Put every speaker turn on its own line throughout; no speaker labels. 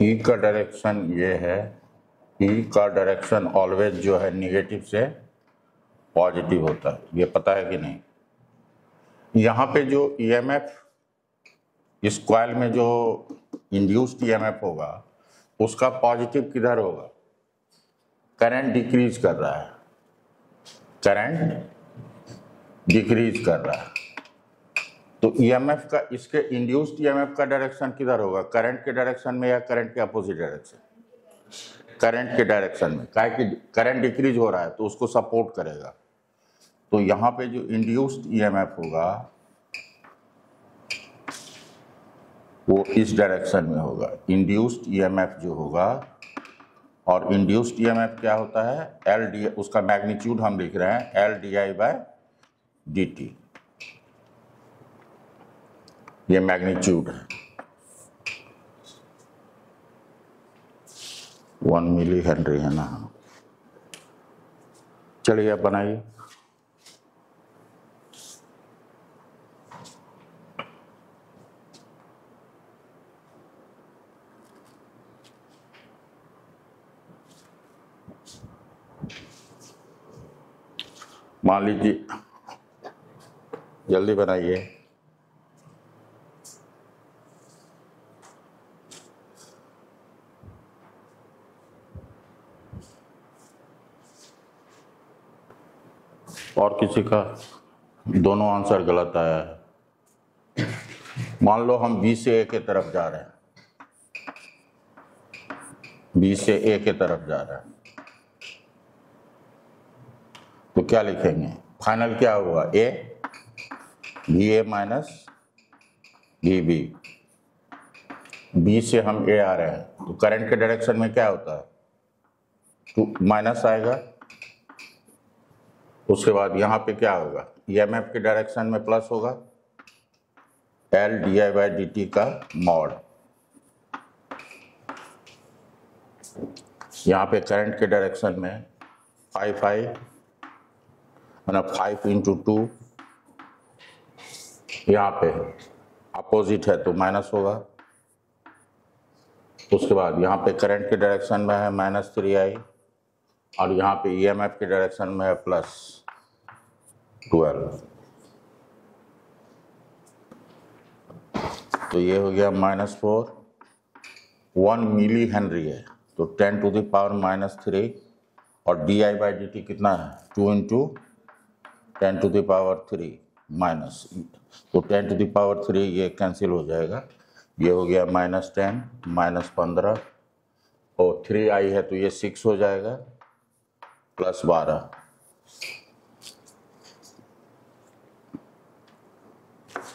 ई का डायरेक्शन ये है, ई का डायरेक्शन ऑलवेज जो है निगेटिव से पॉजिटिव होता है, ये पता है कि नहीं। यहाँ पे जो ईएमएफ इस कॉइल में जो इंड्यूस्ड ईएमएफ होगा उसका पॉजिटिव किधर होगा, करंट डिक्रीज कर रहा है, करंट डिक्रीज कर रहा है, तो ईएमएफ का इसके इंड्यूस्ड ईएमएफ का डायरेक्शन किधर होगा, करंट के डायरेक्शन में या करंट के अपोजिट डायरेक्शन, करंट के डायरेक्शन में। काहे कि करंट डिक्रीज हो रहा है तो उसको सपोर्ट करेगा। तो यहाँ पे जो इंड्यूस्ड ईएमएफ होगा वो इस डायरेक्शन में होगा, इंड्यूस्ड ईएमएफ जो होगा। और इंड्यूस्ड ईएमएफ क्या होता है, एल डी, उसका मैग्नीट्यूड हम लिख रहे हैं L D I by D T, ये मैग्नीट्यूड है 1 मिली हेनरी है ना। चलिए अब बनाइए। मान लीजिए, जल्दी बनाइए। और किसी का दोनों आंसर गलत आया है। मान लो हम बी से ए के तरफ जा रहे हैं, बी से ए के तरफ जा रहे हैं, तो क्या लिखेंगे, फाइनल क्या हुआ, A B A minus B B, B से हम ए आ रहे हैं तो करंट के डायरेक्शन में क्या होता है, टू माइनस आएगा। उसके बाद यहाँ पे क्या होगा, ईएमएफ के डायरेक्शन में प्लस होगा, L D I by D T का मॉड। यहाँ पे करंट के डायरेक्शन में 5 मतलब 5 इंटू 2, यहाँ पे अपोजिट है तो माइनस होगा। उसके बाद यहाँ पे करंट के डायरेक्शन में है -3i और यहाँ पे ईएमएफ के डायरेक्शन में है +12, तो ये हो गया -4, 1 मिली हेनरी है तो 10⁻³ और D I by D T कितना है, 2 इंटू 10⁻³ माइनस, तो 10⁻³ ये कैंसिल हो जाएगा, ये हो गया -10 -15 और 3i है तो ये 6 हो जाएगा +12,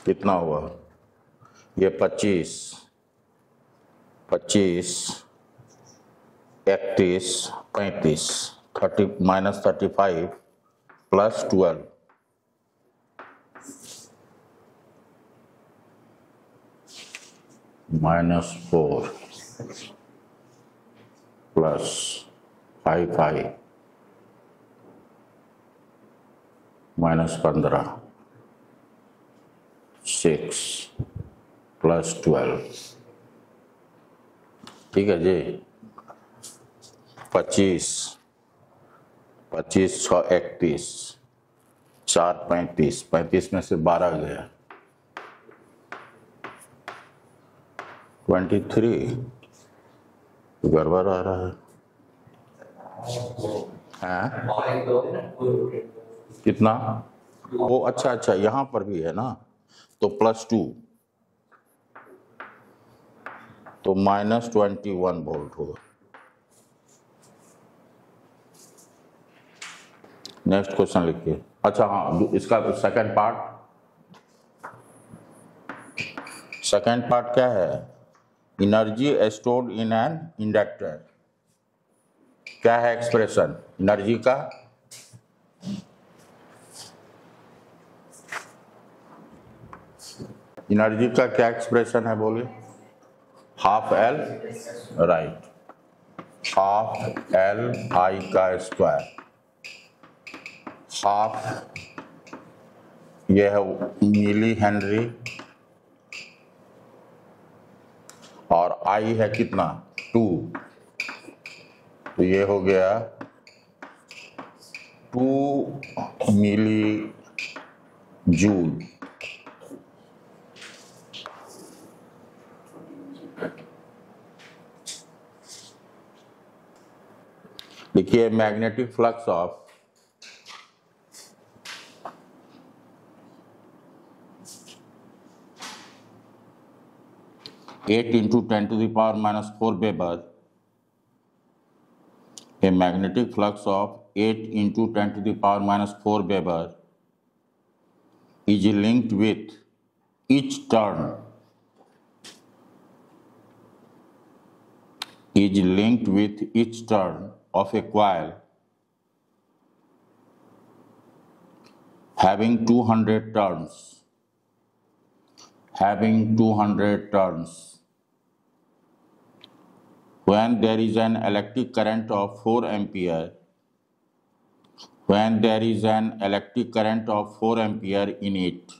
कितना हुआ, ये 25 31 35 -35 +12 -4 +5i -15 6 +12, ठीक है जी। 25 6 31 4 35 में से 12 गया 23, गड़बड़ आ रहा है, हाँ कितना, वो अच्छा यहाँ पर भी है ना, तो +2 तो -21 वोल्ट होगा। नेक्स्ट क्वेश्चन लिखिए। अच्छा हाँ, इसका सेकंड पार्ट क्या है, energy stored in an inductor, क्या है एक्सप्रेशन एनर्जी का, एनर्जी का क्या एक्सप्रेशन है बोलिए, ½ L राइट, ½ L I का स्क्वायर, हाफ ये है मिली हेनरी और I है कितना 2, तो ये हो गया 2 मिली जूल। देखिए magnetic flux of eight into 10⁻⁻⁴ Weber, a magnetic flux of 8 into 10⁻⁴ Weber is linked with each turn of a coil having 200 turns. When there is an electric current of 4 ampere, in it,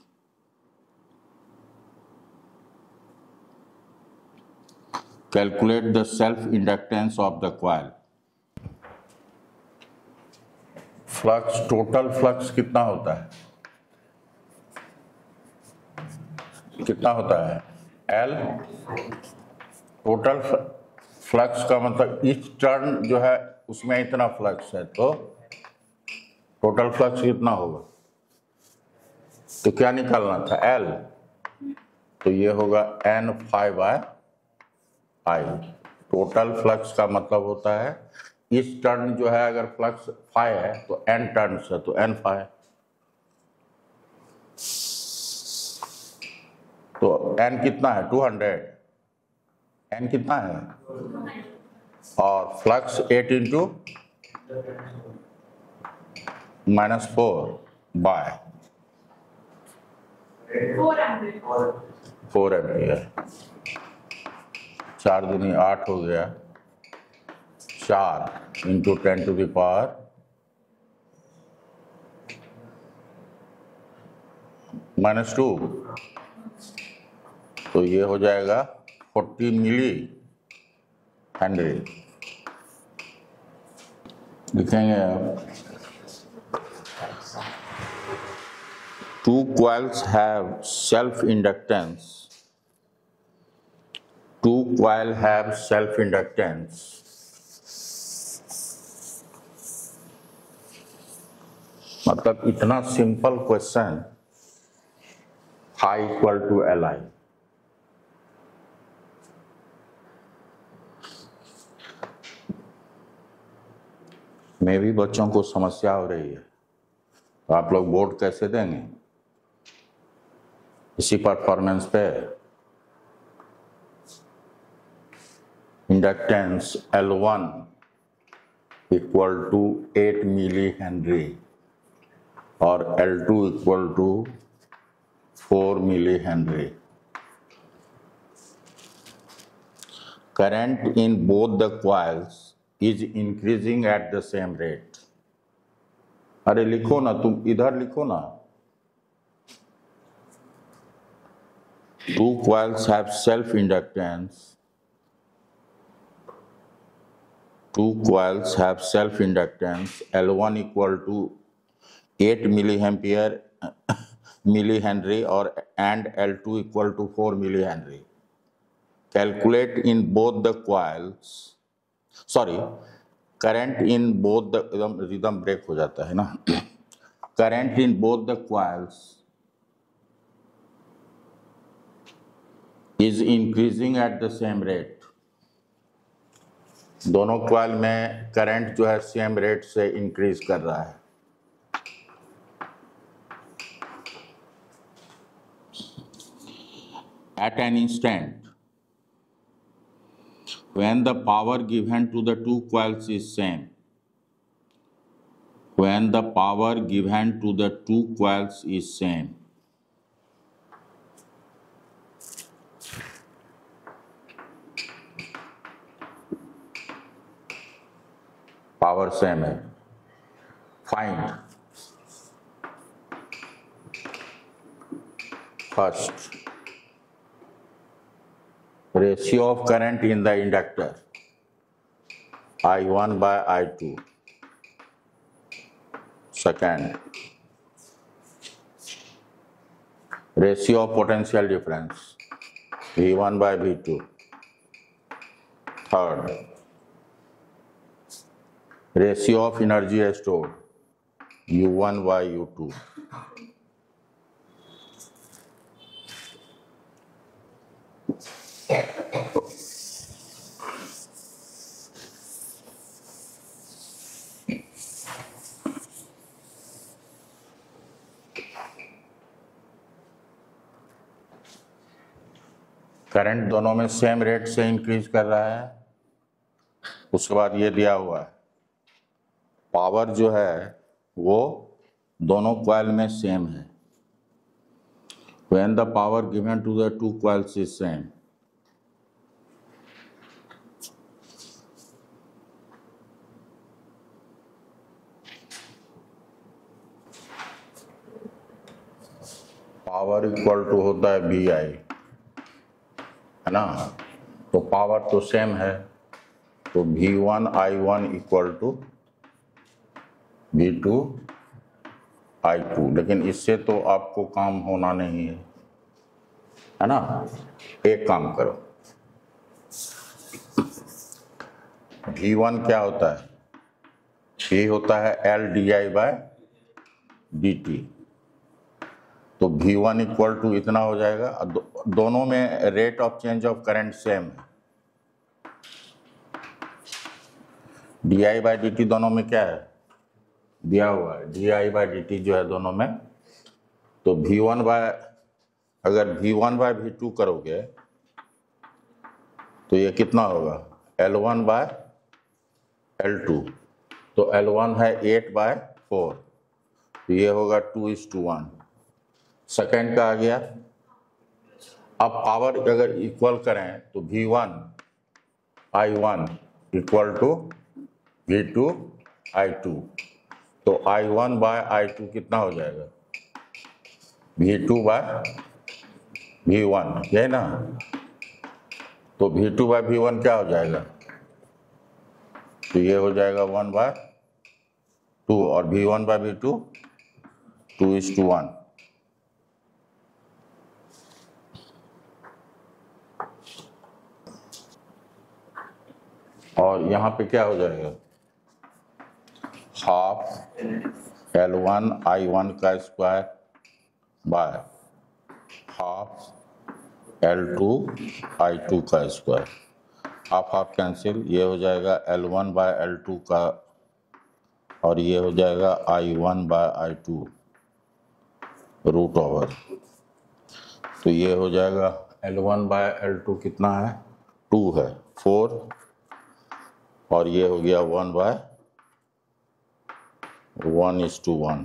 calculate the self-inductance of the coil. Flux, total flux कितना होता है? L। Total flux का मतलब each turn जो है उसमें इतना flux है, तो टोटल फ्लक्स कितना होगा? तो क्या निकालना था? L। तो ये होगा N∅I। टोटल फ्लक्स का मतलब होता है इस टर्न जो है, अगर फ्लक्स फाई है तो N टर्न्स है, तो N∅। तो N कितना है? 200। N कितना है? और फ्लक्स 8 इंटू -4 बाय 4 एम्पियर। 4 दूनी 8 हो गया। 4 इंटू 10⁻⁻², तो ये हो जाएगा 40 मिली हेनरी। लिखेंगे आप, 2 coils have self-inductance. 2 coil have self-inductance मतलब इतना simple question, I equal to Li। में भी बच्चों को समस्या हो रही है, तो आप लोग बोर्ड कैसे देंगे? इसी परफॉर्मेंस पे inductance L1 equal to 8 milli henry और L2 equal to 4 milli henry. Current in both the coils is increasing at the same rate. अरे लिखो ना, तुम इधर लिखो ना। 2 coils have self-inductance. 2 coils have self-inductance L1 equal to 8 millihenry and L2 equal to 4 millihenry. Calculate in both the coils, current in both the, rhythm break हो जाता है ना। Current in both the coils is increasing at the same rate. दोनों coil में current जो है same rate से increase कर रहा है। At an instant when the power given to the 2 coils is same, when the power given to the 2 coils is same, power same है, find first ratio of current in the inductor. I1 by I2. Second, ratio of potential difference, V1 by V2. Third, ratio of energy stored, U1 by U2. Current दोनों में same rate से increase कर रहा है। उसके बाद ये दिया हुआ है पावर जो है वो दोनों कॉइल में सेम है। When the power given to the two coils is same, power equal to होता है बी आई, है ना। तो पावर तो सेम है, तो V1 I1 equal to V2 I2। लेकिन इससे तो आपको काम होना नहीं है ना। एक काम करो, V1 क्या होता है, ये होता है LdI बाय dt। तो V1 इक्वल टू इतना हो जाएगा। दोनों में rate of change of current same है। DI बाय dt दोनों में क्या है, दिया हुआ है DI बाय dt जो है दोनों में। तो V1 बाय, अगर V1 बाय V2 करोगे तो ये कितना होगा, L1 बाय L2। तो L1 है 8 बाय 4, तो ये होगा 2:1। सेकेंड का आ गया। अब पावर अगर इक्वल करें तो V1 I1 equal to V2 I2। तो I1 बाय I2 कितना हो जाएगा, V2 बाय V1, ये ना। तो V2 बाय V1 क्या हो जाएगा, तो ये हो जाएगा 1/2 और V1 बाय V2 2:1। और यहाँ पे क्या हो जाएगा, हाफ L1 I1 का square by half L2 I2 का स्क्वायर। हाफ हाफ कैंसिल, ये हो जाएगा L1 बाय L2 का, और ये हो जाएगा I1 bye I2 root over. तो ये हो जाएगा L1 बाय L2 कितना है, 2 है, 4, और ये हो गया 1/1:1।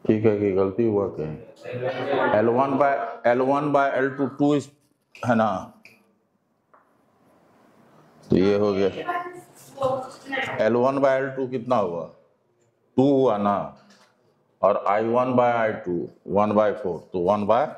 ठीक है कि गलती हुआ क्या, L1 बाय L2 2 है ना। तो ये हो गया L1 बाय L2 कितना हुआ, 2 हुआ ना, और I1 बाय I2 1/4, तो 1/।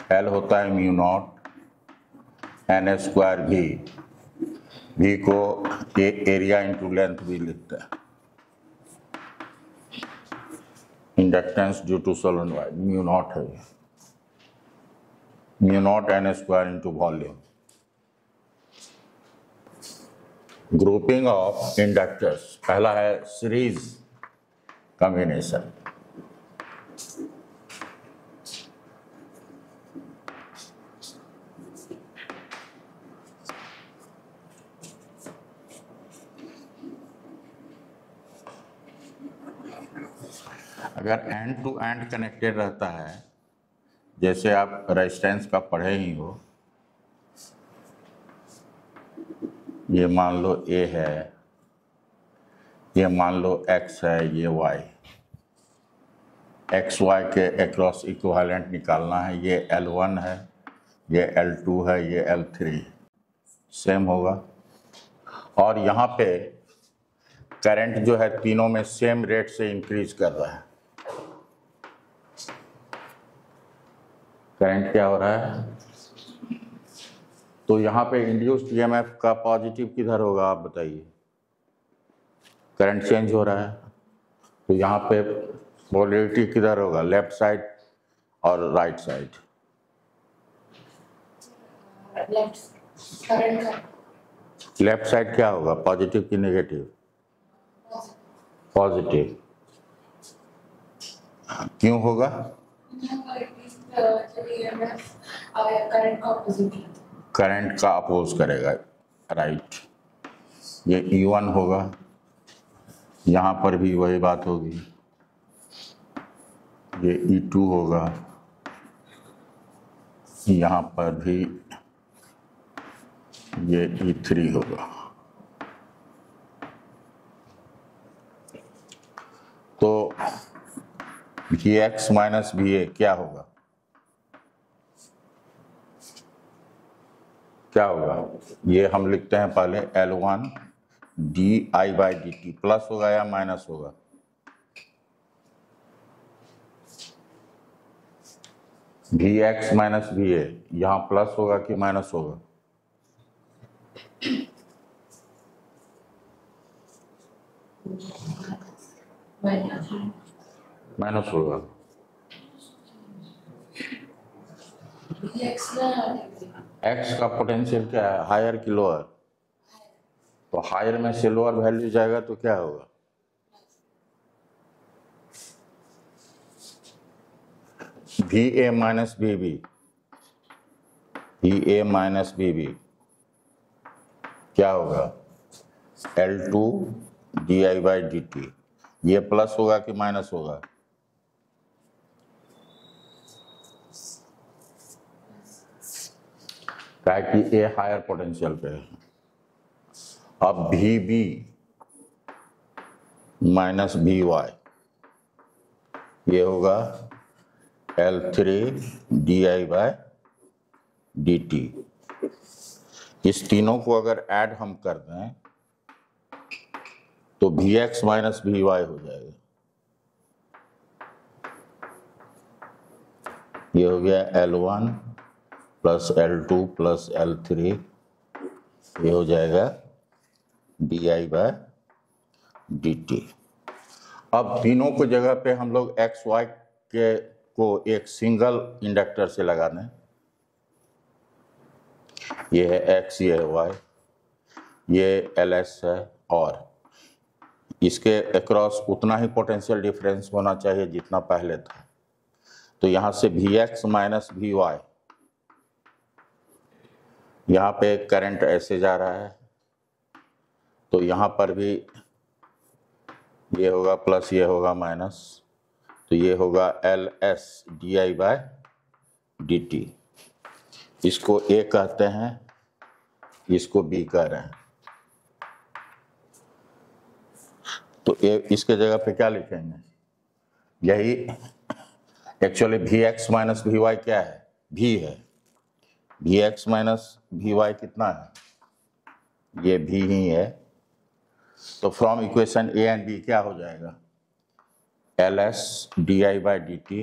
L होता है mu naught N square V को एरिया इंटू लेंथ भी लिखता है। Inductance due to solenoid mu naught है, mu naught N square into volume. Grouping of inductors, पहला है सीरीज कॉम्बिनेशन। अगर एंड टू एंड कनेक्टेड रहता है, जैसे आप रेजिस्टेंस का पढ़े ही हो, ये मान लो ए है, ये मान लो एक्स है, ये वाई, एक्स वाई के एक्रॉस इक्विवेलेंट निकालना है। ये L1 है, ये L2 है, ये L3 सेम होगा। और यहाँ पे करंट जो है तीनों में सेम रेट से इंक्रीज कर रहा है। करंट क्या हो रहा है? तो यहाँ पे इंड्यूस्ड ईएमएफ का पॉजिटिव किधर होगा आप बताइए? करंट चेंज हो रहा है, तो यहाँ पे पोलैरिटी किधर होगा? लेफ्ट साइड और राइट साइड? लेफ्ट साइड क्या होगा, पॉजिटिव कि नेगेटिव? पॉजिटिव। क्यों होगा? करंट का अपोज करेगा, राइट। ये E1 होगा, यहाँ पर भी वही बात होगी। ये E2 होगा, यहाँ पर भी ये E3 होगा। तो Vx माइनस Va क्या होगा? क्या होगा? ये हम लिखते हैं पहले L1 di/dt, प्लस होगा या माइनस होगा? Vx माइनस Va यहाँ प्लस होगा कि माइनस होगा? माइनस होगा। एक्स का पोटेंशियल क्या है, हायर कि लोअर? तो हायर में से लोअर वैल्यू जाएगा तो क्या होगा? Va minus Vb, Va minus Vb क्या होगा? L2 di/dt। ये प्लस होगा कि माइनस होगा? क्या कि ए हायर पोटेंशियल पे है। अब Vb माइनस Vy ये होगा L3 di/dt। इस तीनों को अगर ऐड हम कर दें तो Vx माइनस Vy हो जाएगा। ये हो गया L1 plus L2 plus L3, ये हो जाएगा di/dt। अब तीनों को जगह पे हम लोग एक्स वाई के को एक सिंगल इंडक्टर से लगा दें। ये है एक्स, ये है वाई, ये LS है, और इसके अक्रॉस उतना ही पोटेंशियल डिफरेंस होना चाहिए जितना पहले था। तो यहाँ से Vx माइनस Vy, यहाँ पे करंट ऐसे जा रहा है, तो यहाँ पर भी ये होगा प्लस, ये होगा माइनस, तो ये होगा LS di/dt। इसको A कहते हैं, इसको B कह रहे हैं। तो इसके जगह पे क्या लिखेंगे? यही एक्चुअली Vx माइनस Vy क्या है? V है। Vx माइनस Vy कितना है? ये V ही है। तो from equation A and B क्या हो जाएगा? LS di/dt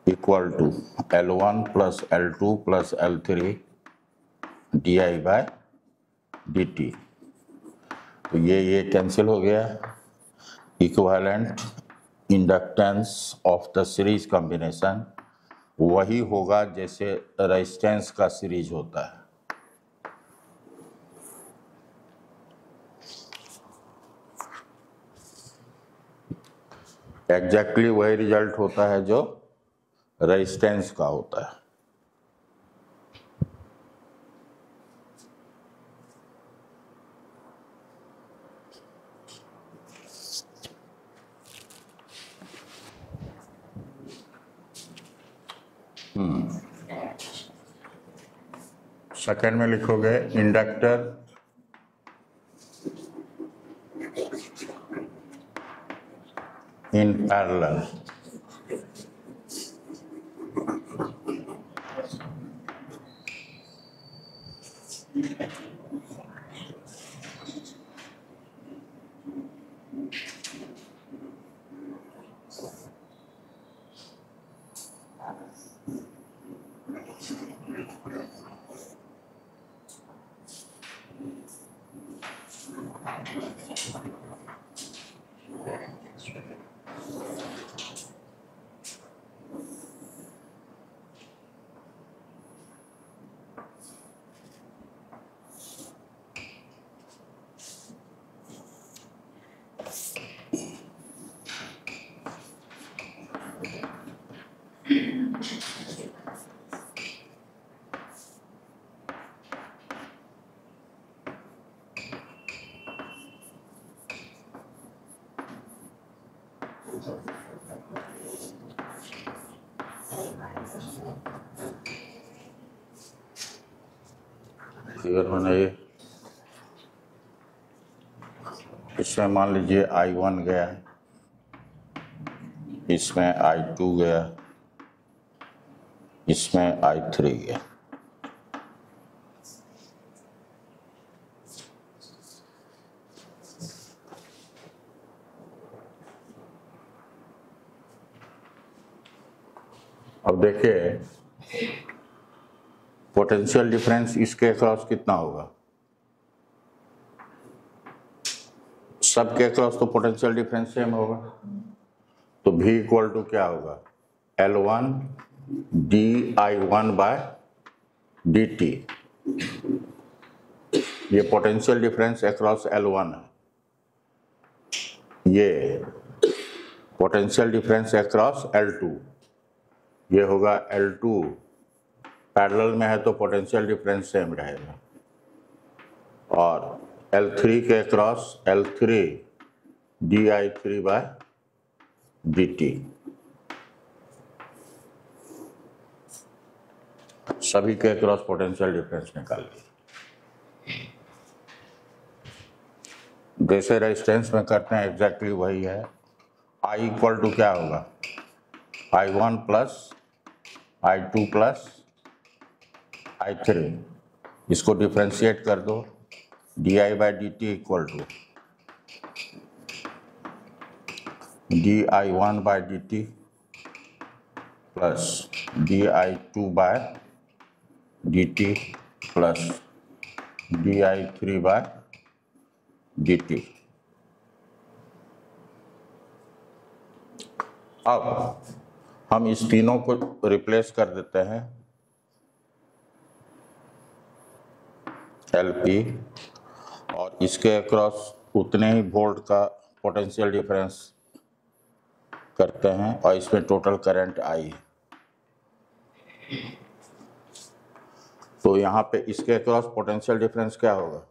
equal to L1 plus L2 plus L3 di/dt। तो ये कैंसिल हो गया। Equivalent inductance of the series combination वही होगा जैसे रेजिस्टेंस का सीरीज होता है। एग्जैक्टली वही रिजल्ट होता है जो रेजिस्टेंस का होता है। सेकेंड में लिखोगे इंडक्टर इन पैरेलल। फिगर बनाइए। इसमें मान लीजिए I1 गया, इसमें I2 गया, इसमें I3 गया। अब देखिए पोटेंशियल डिफरेंस इसके अक्रॉस कितना होगा। सबके अक्रॉस तो पोटेंशियल डिफरेंस सेम होगा, तो V इक्वल टू क्या होगा, L1 di1 बाय dt। ये पोटेंशियल डिफरेंस अक्रॉस L1 है, ये पोटेंशियल डिफरेंस अक्रॉस L2, ये होगा L2। पैरेलल में है तो पोटेंशियल डिफरेंस सेम रहेगा, और L3 के across L3 di3 by dt। सभी के अक्रॉस पोटेंशियल डिफरेंस निकाल लिया। जैसे रेजिस्टेंस में करते हैं एग्जैक्टली वही है। I इक्वल टू क्या होगा, I1 plus I2 plus I3। इसको डिफ्रेंशिएट कर दो, di by dt equal to di1 by dt plus di2 by dt plus di3 by dt। अब हम इस तीनों को रिप्लेस कर देते हैं LP, और इसके अक्रॉस उतने ही वोल्ट का पोटेंशियल डिफरेंस करते हैं, और इसमें टोटल करंट I है। तो यहाँ पे इसके अक्रॉस पोटेंशियल डिफरेंस क्या होगा,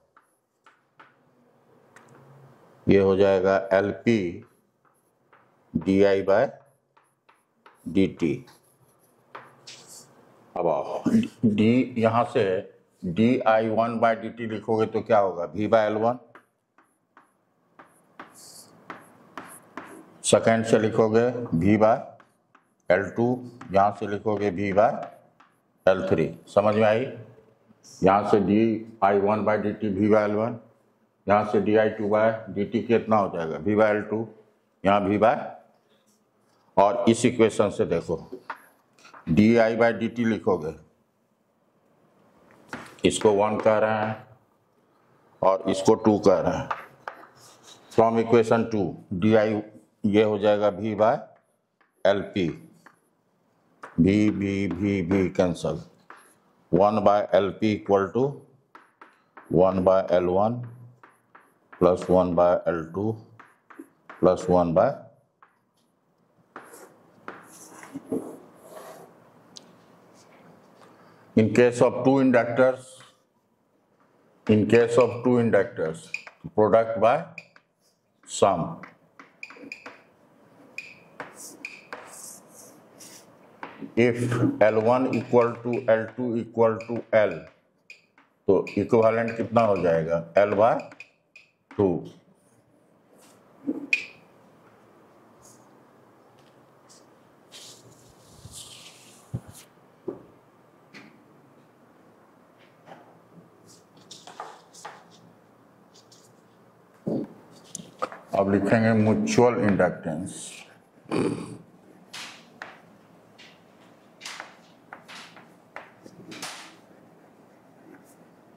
ये हो जाएगा LP di बाय dt। अब आओ d, यहाँ से di1 बाय dt लिखोगे तो क्या होगा, V बाय L1। सेकेंड से लिखोगे V बाय L2, यहाँ से लिखोगे V बाय L3। समझ में आई। यहाँ से di1 bye dt V bye L1, यहाँ से di2 बाय dt कितना हो जाएगा, V बाय L2, यहाँ V बाय। और इस इक्वेशन से देखो di बाय dt लिखोगे, इसको 1 कह रहे हैं और इसको 2 कह रहे हैं। फ्रॉम इक्वेशन 2 di ये हो जाएगा V by LP, V cancel, 1 by LP equal to 1 by L1 plus 1 by L2 plus 1 by. In case of two inductors, product by sum. If L1 equal to L2 equal to L, तो equivalent कितना हो जाएगा, L/2। अब लिखेंगे mutual inductance.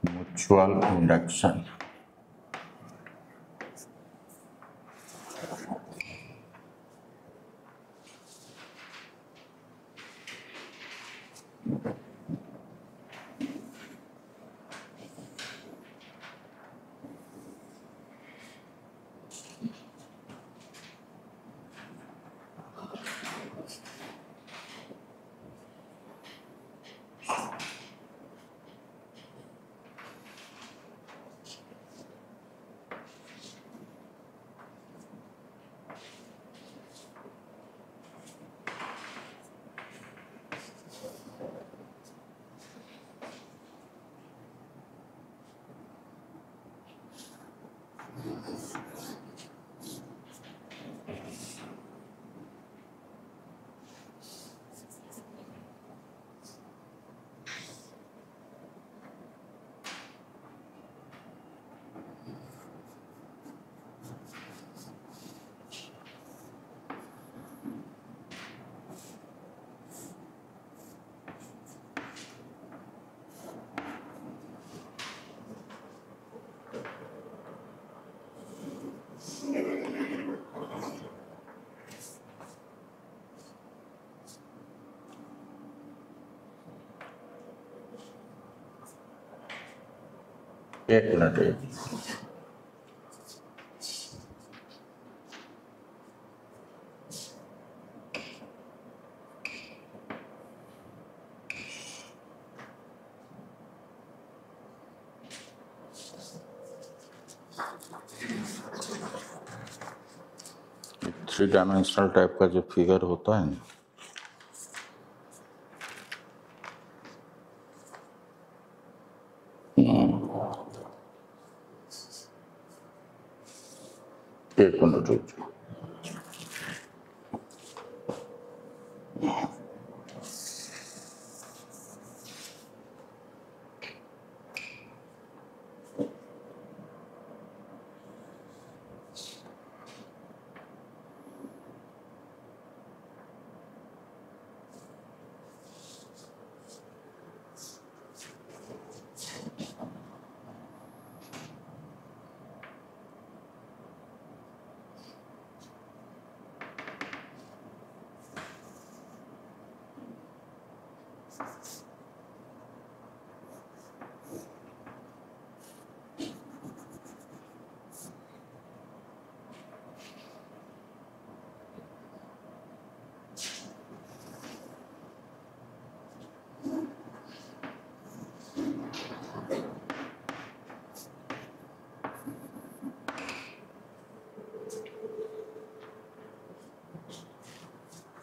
Mutual induction. एक minute. Three dimensional type का जो figure होता है ना, एक मिनट रुकिए।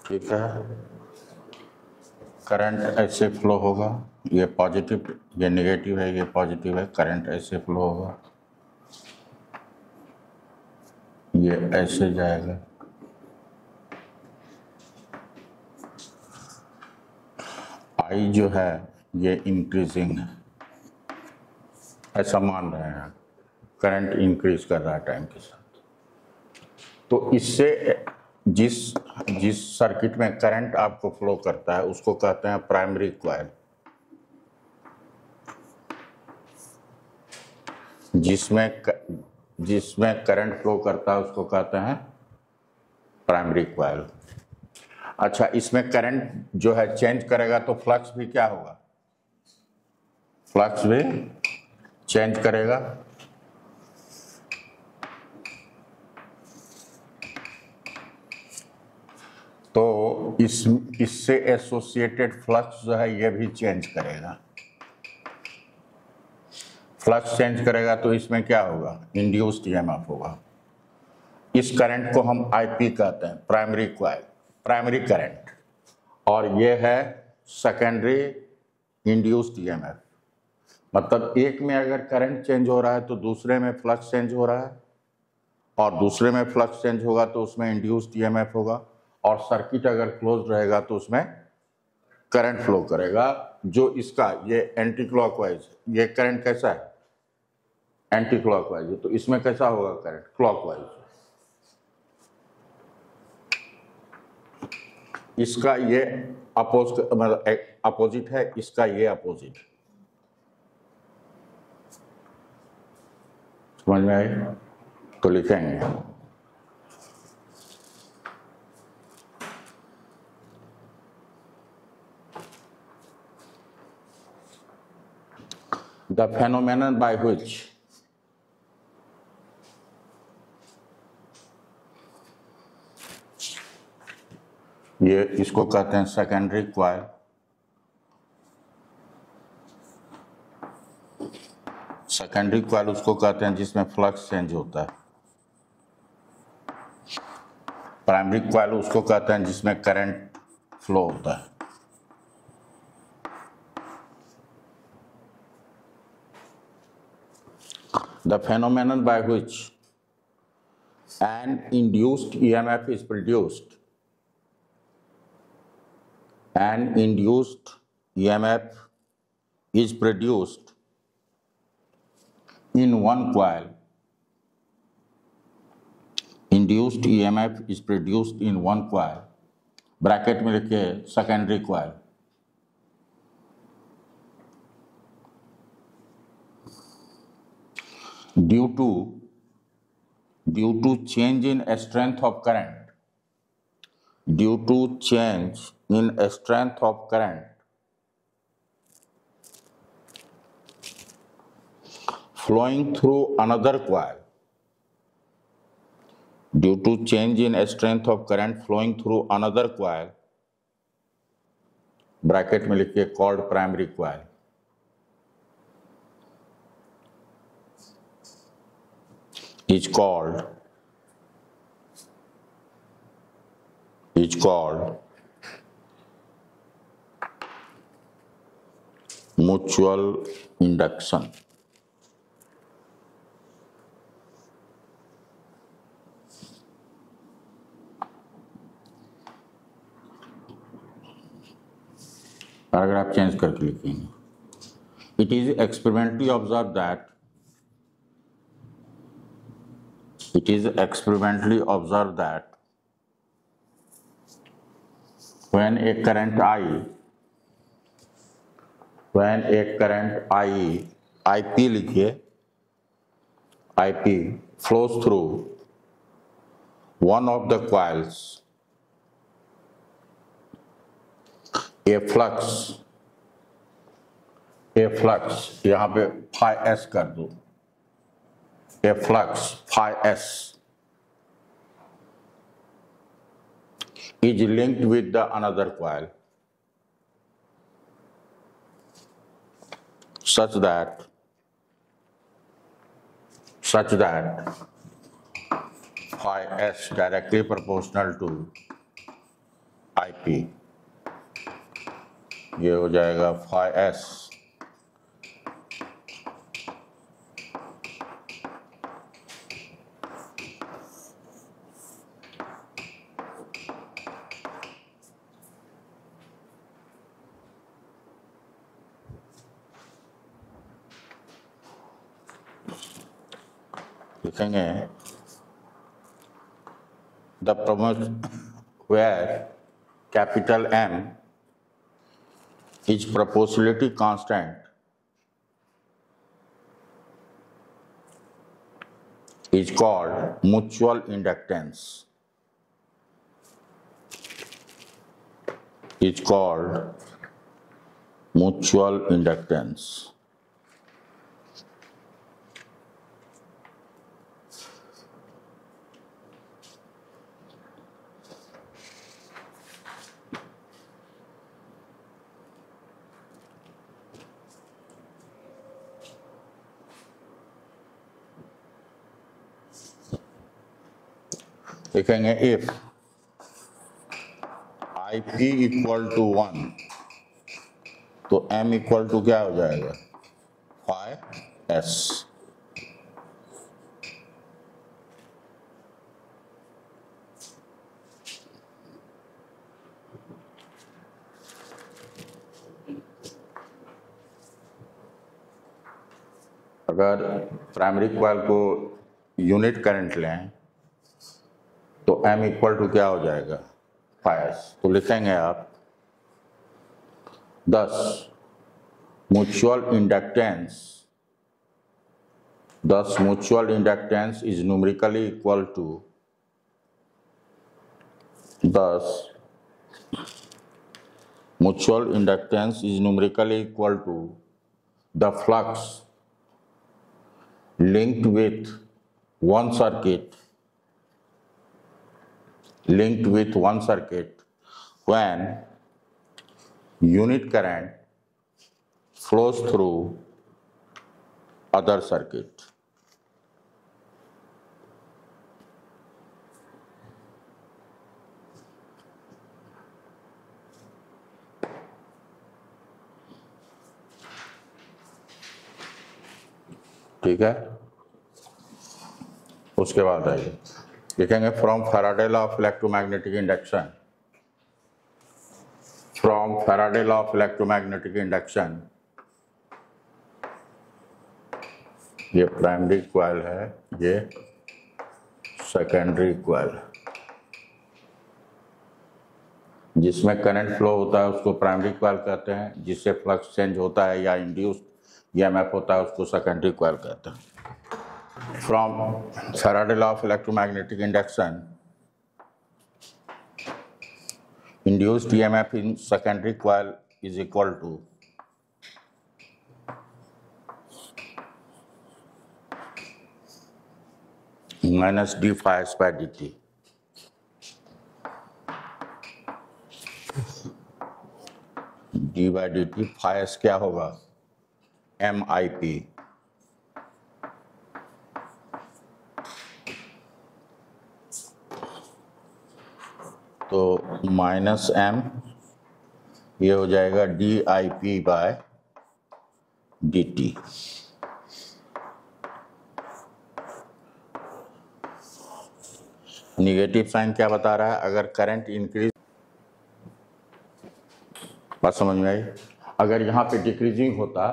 ठीक है, करंट ऐसे फ्लो होगा, ये पॉजिटिव, ये नेगेटिव है, ये पॉजिटिव है, करंट ऐसे फ्लो होगा, ये ऐसे जाएगा, आई जो है ये इंक्रीजिंग है, ऐसा मान रहे हैं, करंट इंक्रीज कर रहा है टाइम के साथ। तो इससे जिस सर्किट में करंट आपको फ्लो करता है उसको कहते हैं प्राइमरी कॉइल। जिसमें करंट फ्लो करता है उसको कहते हैं प्राइमरी कॉइल। अच्छा, इसमें करंट जो है चेंज करेगा तो फ्लक्स भी क्या होगा, फ्लक्स भी चेंज करेगा। तो इससे एसोसिएटेड फ्लक्स जो है ये भी चेंज करेगा। फ्लक्स चेंज करेगा तो इसमें क्या होगा, इंड्यूस्ड ईएमएफ होगा। इस करंट को हम आईपी कहते हैं, प्राइमरी कॉइल, प्राइमरी करंट, और ये है सेकेंडरी इंड्यूस्ड ईएमएफ। मतलब एक में अगर करंट चेंज हो रहा है तो दूसरे में फ्लक्स चेंज हो रहा है, और दूसरे में फ्लक्स चेंज होगा तो उसमें इंड्यूस्ड ईएमएफ होगा, और सर्किट अगर क्लोज रहेगा तो उसमें करंट फ्लो करेगा। जो इसका ये एंटी क्लॉकवाइज, ये करंट कैसा है, एंटी क्लॉकवाइज, तो इसमें कैसा होगा करंट, क्लॉकवाइज। इसका ये अपोजिट है, इसका ये अपोजिट। समझ में आई? तो लिखेंगे the phenomenon by which ये इसको कहते हैं सेकेंडरी क्वाइल। सेकेंडरी क्वाइल उसको कहते हैं जिसमें फ्लक्स चेंज होता है। प्राइमरी क्वाइल उसको कहते हैं जिसमें करंट फ्लो होता है। The phenomenon by which an induced EMF is produced, an induced EMF is produced in one coil. Induced EMF is produced in one coil, bracket में लिखिए secondary coil। due to change in strength of current, due to change in strength of current flowing through another coil, due to change in strength of current flowing through another coil, bracket में लिखिए called primary coil। is called mutual induction। Paragraph change करके लिखेंगे। It is experimentally observed that when a current I, IP लिखिए, IP flows through one of the coils, a flux, यहाँ पे phi s कर दो, a flux phi s is linked with the another coil such that phi s directly proportional to IP, ये हो जाएगा phi s लिखेंगे the promotion where capital M is proportionality constant is called mutual inductance, लिखेंगे if IP equal to 1 तो M equal to क्या हो जाएगा, phi s। अगर प्राइमरी कॉइल को यूनिट करंट लें तो M इक्वल टू क्या हो जाएगा, फाई एस। तो लिखेंगे आप 10 mutual inductance is numerically equal to 10 mutual inductance is numerically equal to the flux linked with one circuit when unit current flows through other circuit। ठीक है, उसके बाद आइए लिखेंगे from Faraday law of electromagnetic induction. ये primary coil है, ये secondary coil. जिसमें करंट फ्लो होता है उसको प्राइमरी कॉइल कहते हैं, जिससे फ्लक्स चेंज होता है या इंड्यूस्ड ईएमएफ होता है उसको सेकेंडरी कॉइल कहते हैं। From Faraday law of electromagnetic induction, induced EMF in secondary coil is equal to minus d phi s by dt। d by dt phi s क्या होगा, MIP। तो माइनस M ये हो जाएगा DIP by DT। Negative sign क्या बता रहा है, अगर करंट इंक्रीज, बात समझ में आई। अगर यहाँ पे डिक्रीजिंग होता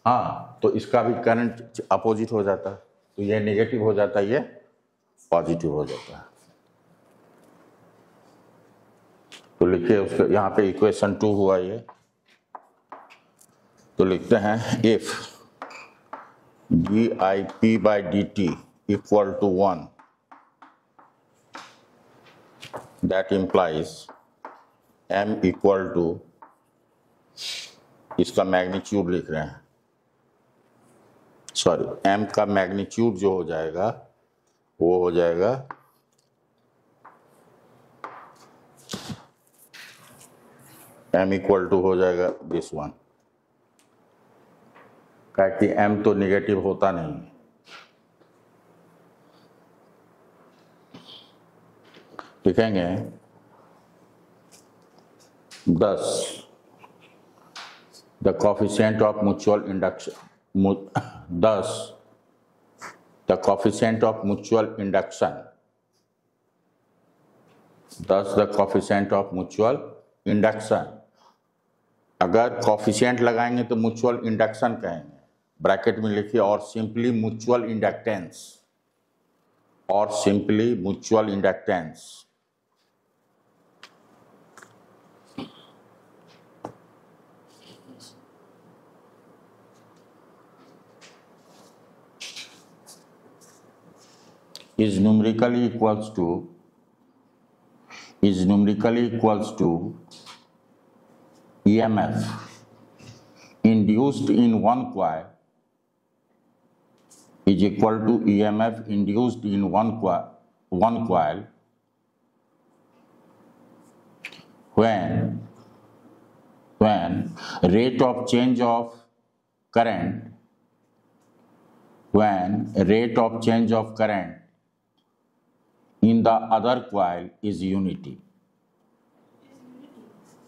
हाँ तो इसका भी करंट अपोजिट हो जाता, तो ये नेगेटिव हो जाता, ये पॉजिटिव हो जाता है। तो लिखिए उसके यहाँ पे इक्वेशन 2 हुआ ये, तो लिखते हैं if DIP by DT equal to 1 that implies M equal to, इसका मैग्नीट्यूड लिख रहे हैं, सॉरी M का मैग्नीट्यूड जो हो जाएगा वो हो जाएगा M इक्वल टू हो जाएगा दिस वन, क्या कि M तो निगेटिव होता नहीं। लिखेंगे 10 the coefficient of mutual induction, 10 the coefficient of mutual induction, 10 the coefficient of mutual induction. अगर कोफिशिएंट लगाएंगे तो म्यूचुअल इंडक्शन कहेंगे, ब्रैकेट में लिखिए, और simply mutual inductance, is numerically equals to EMF induced in one coil is equal to EMF induced in one coil when rate of change of current in the other coil is unity।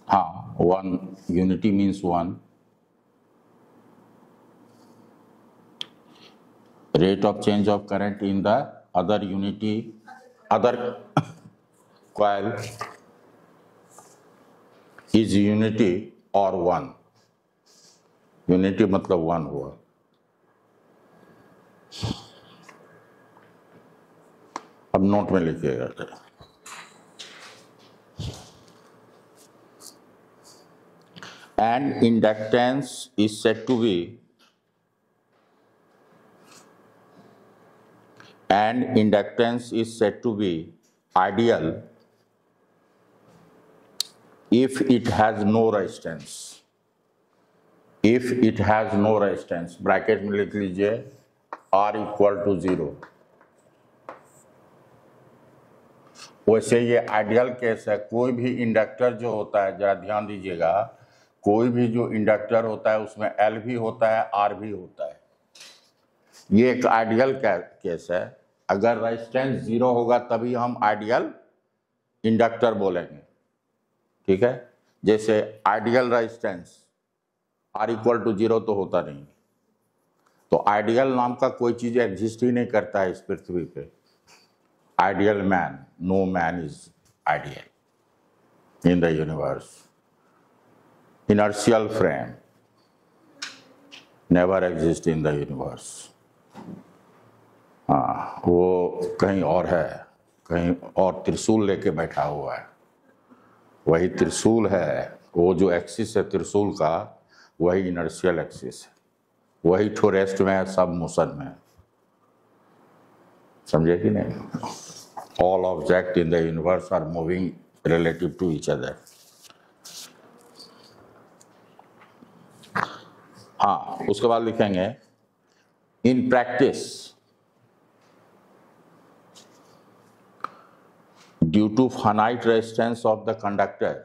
हाँ, one unity means one। rate of change of current in the other coil is unity or 1. Unity मतलब 1 हुआ। अब note में लिखिएगा जरा। And inductance is said to be ideal if it has no resistance. If it has no resistance, bracket में लिख लीजिए R = 0। वैसे ये आइडियल केस है। कोई भी इंडक्टर जो होता है, जरा ध्यान दीजिएगा, कोई भी जो इंडक्टर होता है उसमें L भी होता है, R भी होता है। ये एक आइडियल केस है। अगर रेजिस्टेंस 0 होगा तभी हम आइडियल इंडक्टर बोलेंगे, ठीक है। जैसे आइडियल रेजिस्टेंस R = 0 तो होता नहीं। तो आइडियल नाम का कोई चीज एग्जिस्ट ही नहीं करता है इस पृथ्वी पे। Ideal man, no man is ideal in the universe. Inertial frame never exist in the universe. हाँ, वो कहीं और है, कहीं और त्रिशूल लेके बैठा हुआ है। वही त्रिशूल है, वो जो एक्सिस है त्रिशूल का, वही इनर्शियल एक्सिस है। वही ठो रेस्ट में है, सब मोशन में है। समझे कि नहीं? All object in the universe are moving relative to each other. हाँ, उसके बाद लिखेंगे in practice due to finite resistance of the conductor,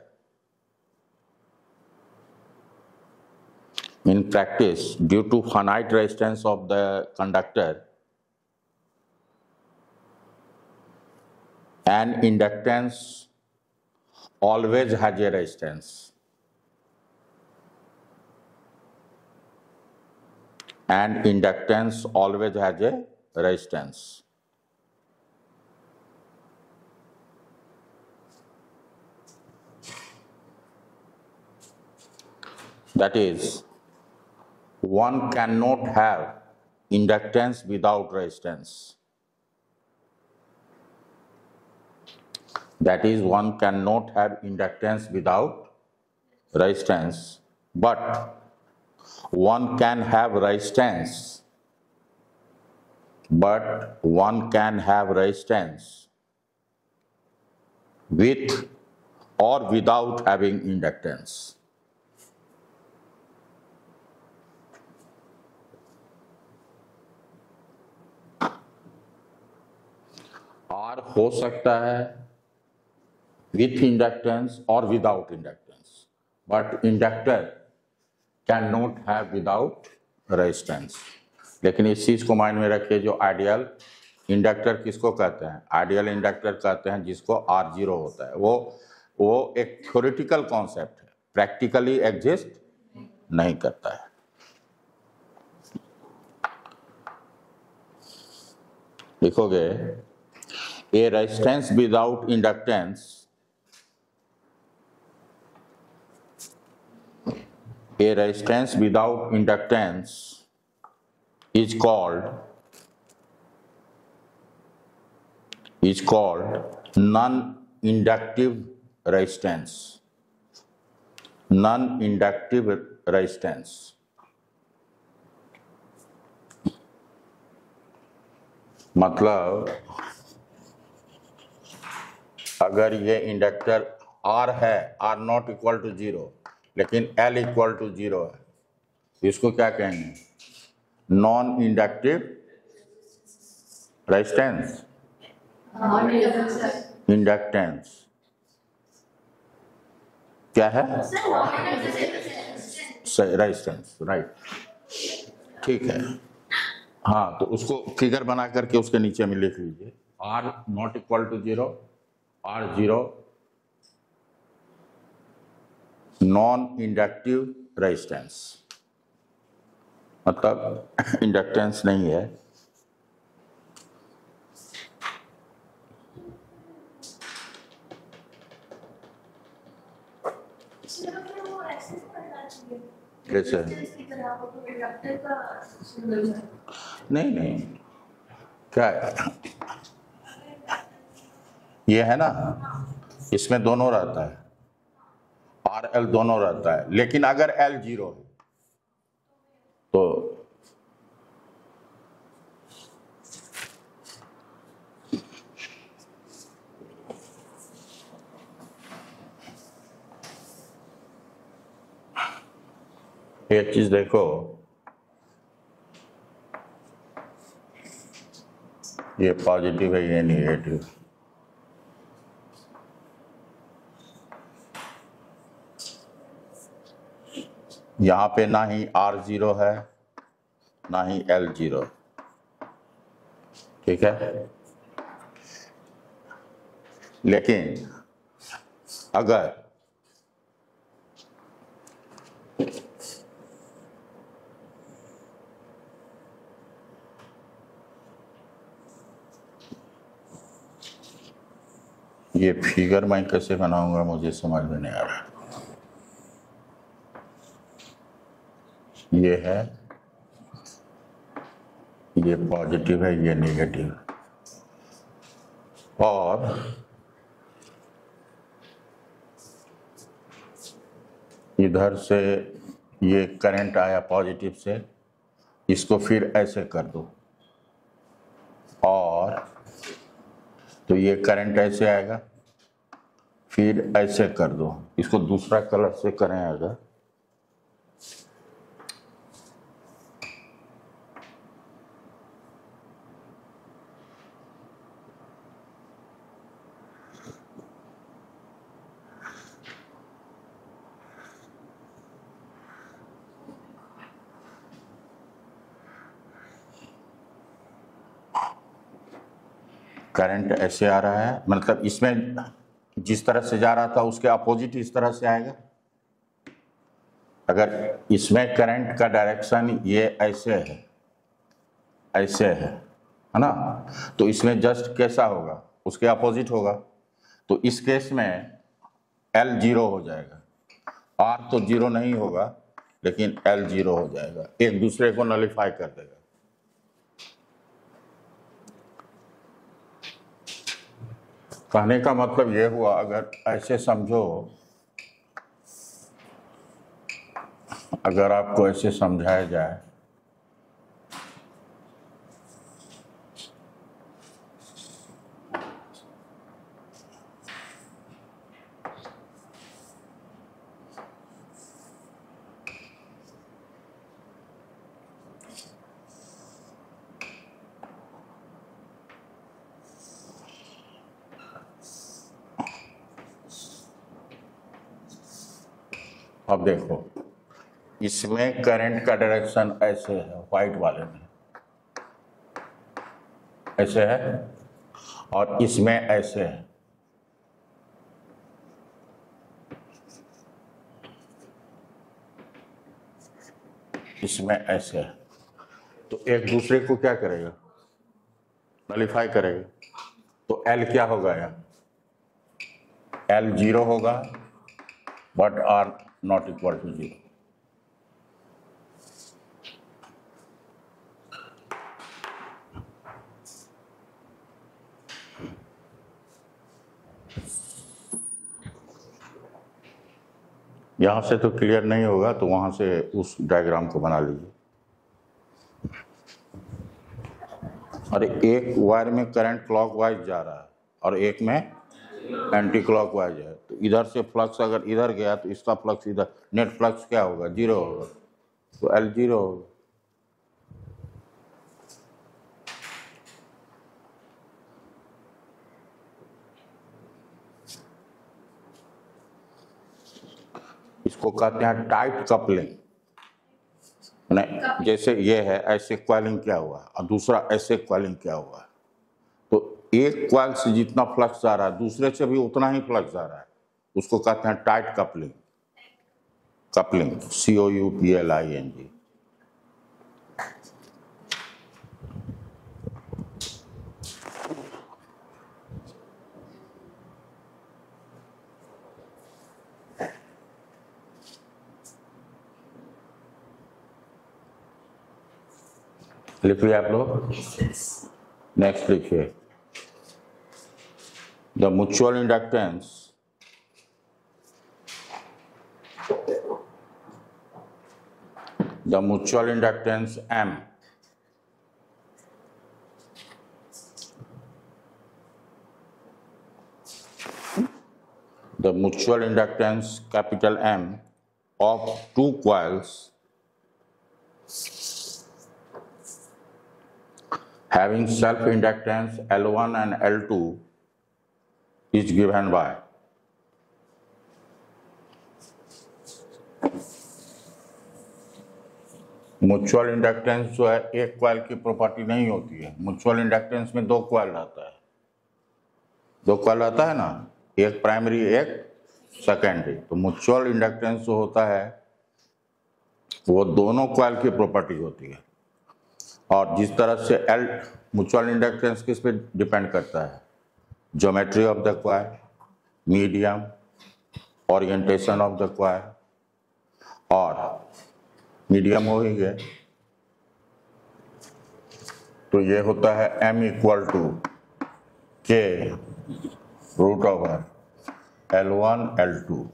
in practice due to finite resistance of the conductor, an inductance always has a resistance, and inductance always has a resistance. That is, one cannot have inductance without resistance. That is, one cannot have inductance without resistance, but one can have resistance. But one can have resistance with or without having inductance. R हो सकता है with inductance और without inductance, but inductor cannot have without resistance. लेकिन इस चीज को mind में रखिए, जो आइडियल इंडक्टर किसको कहते हैं? आइडियल इंडक्टर कहते हैं जिसको R0 होता है। वो एक थ्योरेटिकल कॉन्सेप्ट है, प्रैक्टिकली एग्जिस्ट नहीं करता है। लिखोगे a resistance without inductance, a resistance without inductance is called non-inductive resistance. Non-inductive resistance मतलब अगर ये इंडक्टर R है, R0 = 0, लेकिन L = 0 है, इसको क्या कहेंगे? नॉन इंडक्टिव रेजिस्टेंस, इंडक्टेंस क्या है? रेजिस्टेंस, राइट, ठीक है। हाँ, तो उसको फिगर बना करके उसके नीचे में लिख लीजिए R0 = 0, R0 non inductive resistance, मतलब इंडक्टेंस नहीं है, कैसे? नहीं नहीं, क्या है? ये है ना, इसमें दोनों रहता है, आर एल दोनों रहता है, लेकिन अगर एल 0 है तो एक चीज देखो, ये पॉजिटिव है, ये निगेटिव। यहां पे ना ही R0 है ना ही L0, ठीक है। लेकिन अगर ये फिगर मैं कैसे बनाऊंगा मुझे समझ में नहीं आ रहा। ये है, ये पॉजिटिव है, ये नेगेटिव, और इधर से ये करंट आया पॉजिटिव से, इसको फिर ऐसे कर दो, और तो ये करंट ऐसे आएगा, फिर ऐसे कर दो, इसको दूसरा कलर से करें अगर, करंट ऐसे आ रहा है, मतलब इसमें जिस तरह से जा रहा था उसके अपोजिट इस तरह से आएगा। अगर इसमें करंट का डायरेक्शन ये ऐसे है, ऐसे है ना, तो इसमें जस्ट कैसा होगा, उसके अपोजिट होगा। तो इस केस में L 0 हो जाएगा, R तो 0 नहीं होगा लेकिन L 0 हो जाएगा, एक दूसरे को नलिफाई कर देगा। कहने का मतलब ये हुआ, अगर ऐसे समझो, अगर आपको ऐसे समझाया जाए, अब देखो, इसमें करंट का डायरेक्शन ऐसे है, व्हाइट वाले में ऐसे है, और इसमें ऐसे है, इसमें ऐसे है। तो एक दूसरे को क्या करेगा, नलिफाई करेगा। तो L क्या होगा यहाँ, L 0 होगा, but R not equal to 0। यहां से तो क्लियर नहीं होगा, तो वहां से उस डायग्राम को बना लीजिए। और एक वायर में करंट क्लॉकवाइज जा रहा है और एक में एंटी क्लॉकवाइज है, तो इधर से फ्लक्स अगर इधर गया तो इसका फ्लक्स इधर, नेट फ्लक्स क्या होगा, 0 होगा, तो L 0 होगा। इसको कहते हैं टाइट कपलिंग, नहीं जैसे ये है ऐसे क्वाइलिंग क्या हुआ और दूसरा ऐसे क्वाइलिंग क्या हुआ, तो एक क्वाइल से जितना फ्लक्स आ रहा है दूसरे से भी उतना ही फ्लक्स आ रहा है, उसको कहते हैं टाइट कपलिंग, कपलिंग COUPLING। लिख लिया आप लोग? नेक्स्ट लिखिए, the mutual inductance M the mutual inductance capital M of two coils having self-inductance L1 and L2 is given by mutual inductance जो है एक कॉइल की प्रॉपर्टी नहीं होती है। म्यूचुअल इंडक्टेंस में दो कॉइल रहता है, दो कॉइल रहता है ना, एक प्राइमरी एक सेकेंडरी। तो म्यूचुअल इंडक्टेंस जो होता है वो दोनों कॉइल की प्रॉपर्टी होती है। और जिस तरह से म्यूचुअल इंडक्टेंस किस पे डिपेंड करता है? Geometry of the coil, medium, orientation of the coil, और मीडियम हो ही गया। तो ये होता है M equal to K root over L1 L2।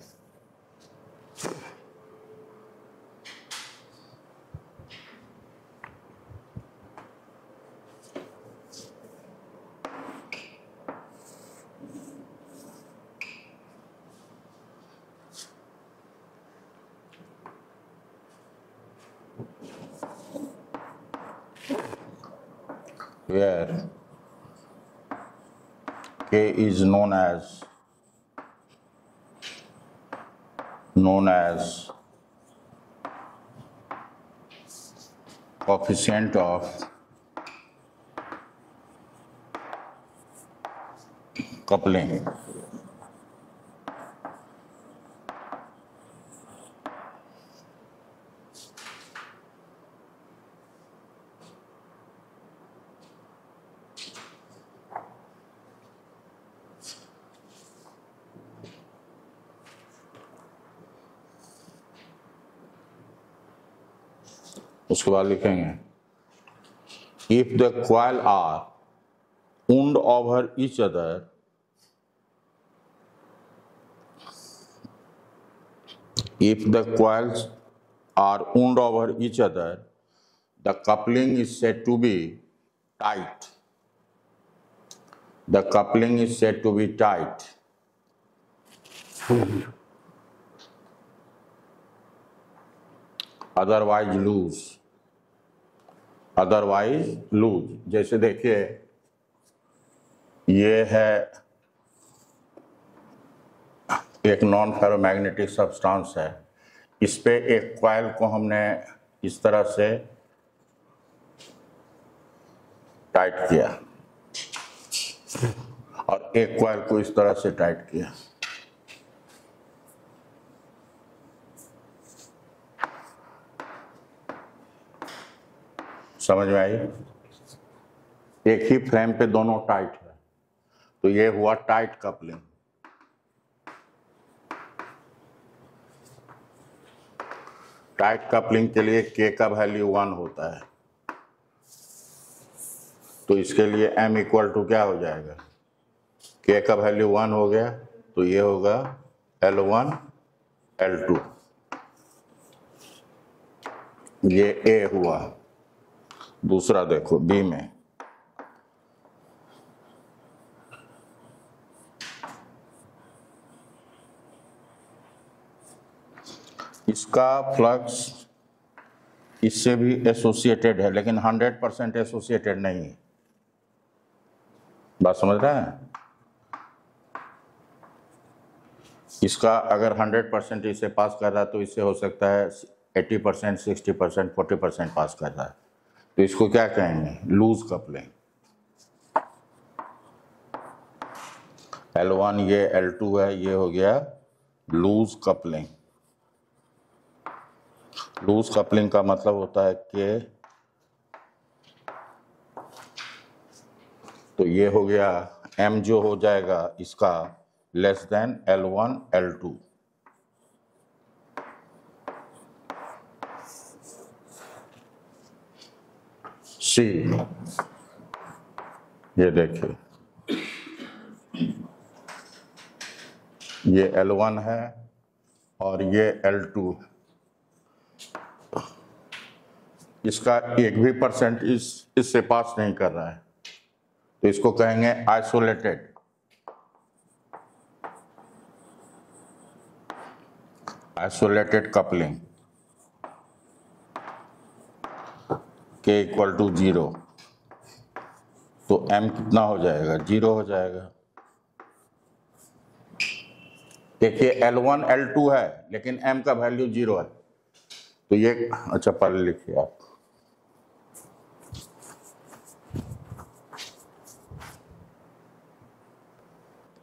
Where K is known as coefficient of coupling। उसके बाद लिखेंगे if the coil are wound over each other the coupling is said to be tight। otherwise lose। जैसे देखिए ये है एक non ferromagnetic substance है, इस पे एक कॉइल को हमने इस तरह से टाइट किया और एक कॉइल को इस तरह से टाइट किया। समझ में आई? एक ही फ्रेम पे दोनों टाइट है, तो ये हुआ टाइट कपलिंग। टाइट कपलिंग के लिए K का वैल्यू 1 होता है, तो इसके लिए M इक्वल टू क्या हो जाएगा? K का वैल्यू 1 हो गया, तो ये होगा L1 L2। ये A हुआ। दूसरा देखो B में, इसका फ्लक्स इससे भी एसोसिएटेड है, लेकिन 100% एसोसिएटेड नहीं है। बात समझ रहे हैं? इसका अगर 100% इसे पास कर रहा है तो इससे हो सकता है 80%, 60%, 40% पास कर रहा है, तो इसको क्या कहेंगे? Loose coupling. L1 ये L2 है, ये हो गया लूज कपलिंग। लूज कपलिंग का मतलब होता है कि तो ये हो गया M जो हो जाएगा इसका लेस देन L1 L2। सी, ये देखिए ये L1 है और ये L2, इसका एक भी परसेंट इससे पास नहीं कर रहा है, तो इसको कहेंगे isolated coupling. K equal to 0, तो M कितना हो जाएगा? 0 हो जाएगा। देखिए L1 L2 है लेकिन M का वैल्यू 0 है, तो ये अच्छा पढ़ लिखिए आप।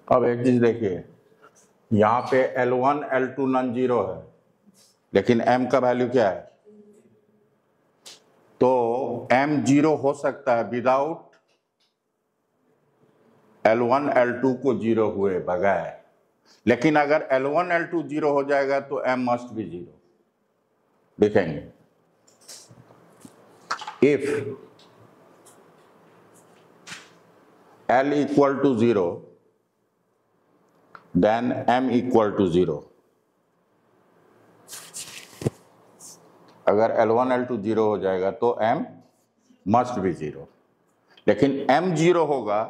अब एक चीज देखिए, यहाँ पे L1 L2 नॉन जीरो है लेकिन M का वैल्यू क्या है? तो M 0 हो सकता है विदाउट L1 L2 को 0 हुए बगैर, लेकिन अगर L1 L2 0 हो जाएगा तो M मस्ट बी 0। देखेंगे if L equal to 0 then M equal to 0। अगर L1 L2 0 हो जाएगा तो M मस्ट बी 0, लेकिन M 0 होगा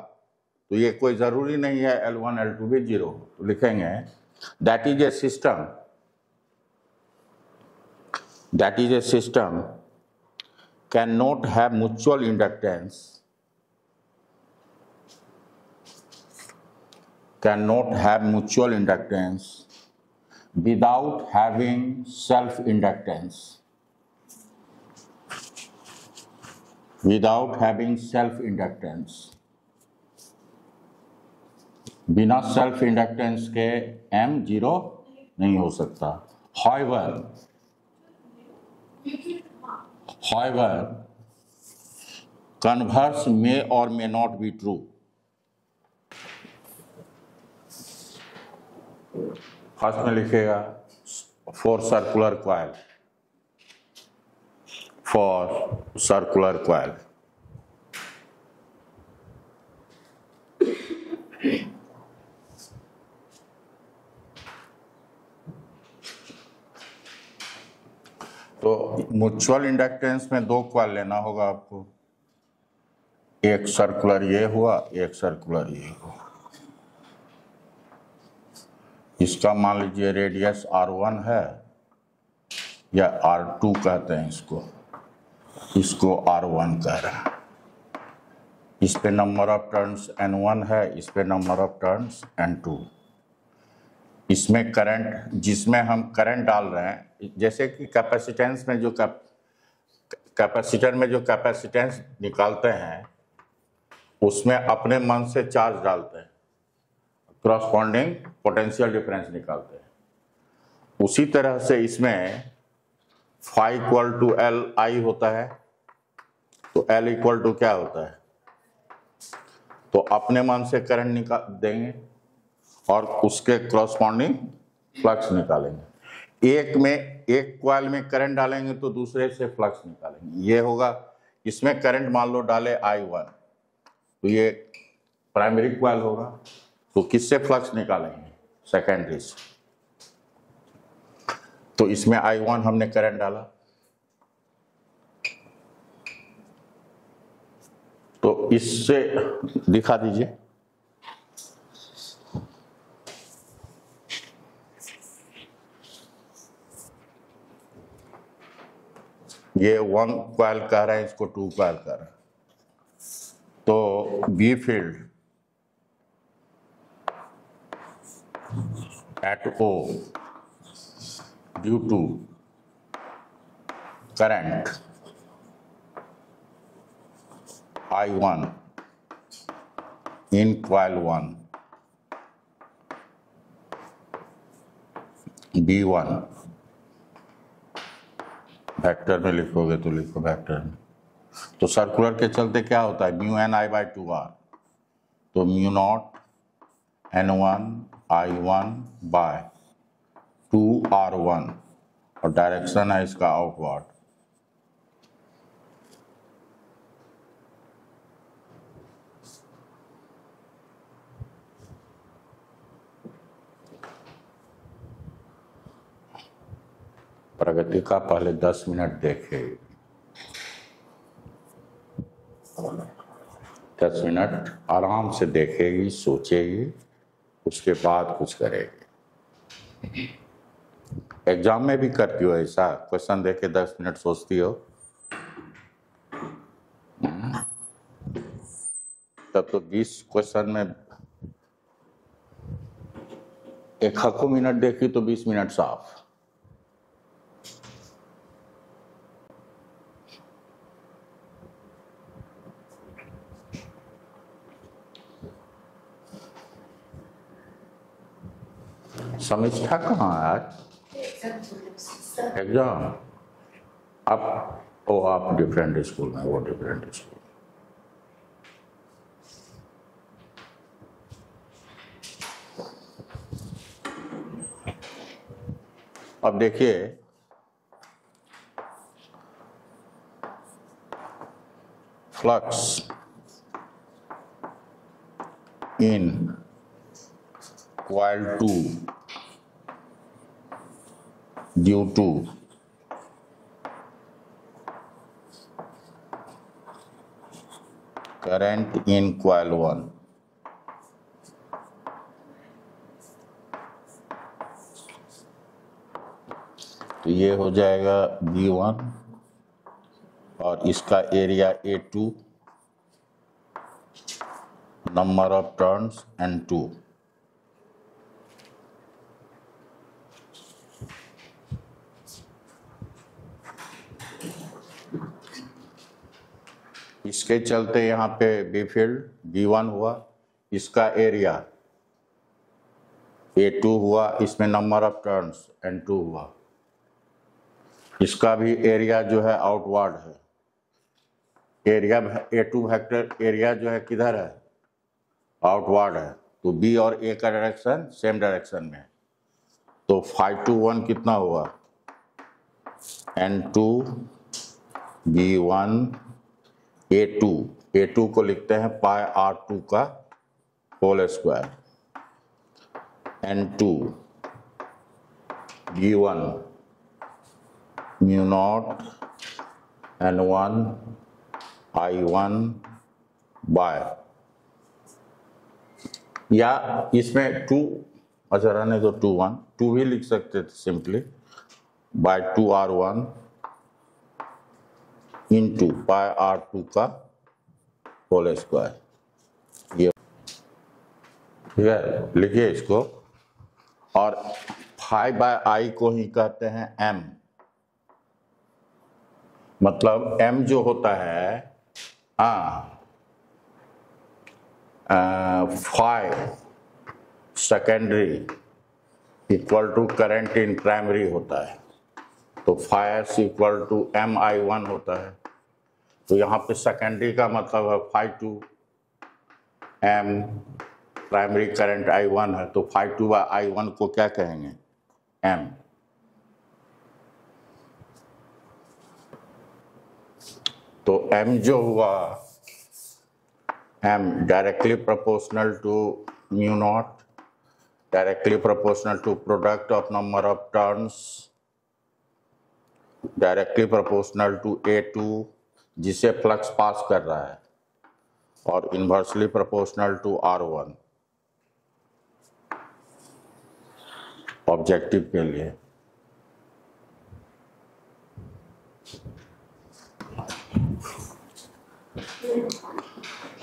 तो ये कोई जरूरी नहीं है L1 L2 भी 0 हो। तो लिखेंगे that is a system cannot have mutual inductance without having self-inductance. बिना सेल्फ इंडक्टेंस के M 0 नहीं हो सकता। However, converse may or may not be true. First में लिखेगा for circular coil। तो म्यूचुअल इंडक्टेंस में 2 कॉइल लेना होगा आपको, एक सर्कुलर ये हुआ, एक सर्कुलर ये हुआ। इसका मान लीजिए रेडियस R1 है या R2 कहते हैं इसको R1 कह रहे हैं। इस पे नंबर ऑफ टर्न्स N1 है, इस पे नंबर ऑफ टर्न्स N2। इसमें करंट, जिसमें हम करंट डाल रहे हैं, जैसे कि कैपेसिटेंस में जो कैपेसिटर में जो कैपेसिटेंस निकालते हैं उसमें अपने मन से चार्ज डालते हैं, क्रॉसपॉन्डिंग पोटेंशियल डिफरेंस निकालते हैं। उसी तरह से इसमें phi equal to L I होता है, तो L इक्वल टू क्या होता है? तो अपने मन से करंट निकाल देंगे और उसके क्रॉसपॉन्डिंग फ्लक्स निकालेंगे। एक कॉइल में करंट डालेंगे तो दूसरे से फ्लक्स निकालेंगे। ये होगा, इसमें करंट मान लो डाले I1, तो ये प्राइमरी कॉइल होगा, तो किससे फ्लक्स निकालेंगे? सेकेंडरी से। तो इसमें I1 हमने करंट डाला, तो इससे दिखा दीजिए। ये 1 कॉइल कह रहे हैं, इसको 2 कॉइल कह रहे हैं। तो B field at O due to current I1 in coil 1 B1, vector में लिखोगे तो लिखो वेक्टर में। तो सर्कुलर के चलते क्या होता है? Mu N I by 2R, तो mu naught N1 I1 bye 2R1, और डायरेक्शन है इसका आउटवर्ड। प्रगति का पहले 10 मिनट देखेगी, 10 मिनट आराम से देखेगी, सोचेगी, उसके बाद कुछ करेगी। एग्जाम में भी करती हो ऐसा, क्वेश्चन देके 10 मिनट सोचती हो? तब तो 20 क्वेश्चन में एक हक्को मिनट देखी तो 20 मिनट साफ। समीक्षा कहाँ है आज? एग्जाम। आप डिफरेंट स्कूल में, वो डिफरेंट स्कूल। अब देखिए, flux in coil 2 due to current in coil 1 तो ये हो जाएगा B1 और इसका area A2, number of turns N2। इसके चलते यहाँ पे बी फील्ड B1 हुआ, इसका एरिया A2 हुआ, इसमें नंबर ऑफ टर्न्स N2 हुआ। इसका भी एरिया जो है आउटवर्ड है, एरिया A2 वेक्टर एरिया जो है किधर है? आउटवर्ड है। तो B और A का डायरेक्शन सेम डायरेक्शन में, तो φ21 कितना हुआ? N2 B1 A2, A2 को लिखते हैं पाई R2 का whole square, N2 B1 mu naught N1 I1 by, या इसमें 2, अच्छा रहने दो, 2 भी लिख सकते थे simply, bye 2R1 into pi R2 का होल स्क्वायर। ये ठीक है, लिखिए इसको। और फाई बाय आई को ही कहते हैं M, मतलब M जो होता है phi secondary equal to current in primary होता है, तो फाई इक्वल टू MI1 होता है। तो यहाँ पे सेकेंडरी का मतलब है φ2, M प्राइमरी करंट I1 है, तो φ2 बाय I1 को क्या कहेंगे? M। तो M जो हुआ, M directly proportional to mu naught, directly proportional to product of number of turns, directly proportional to A2 जिसे फ्लक्स पास कर रहा है, और inversely proportional to R1 objective के लिए।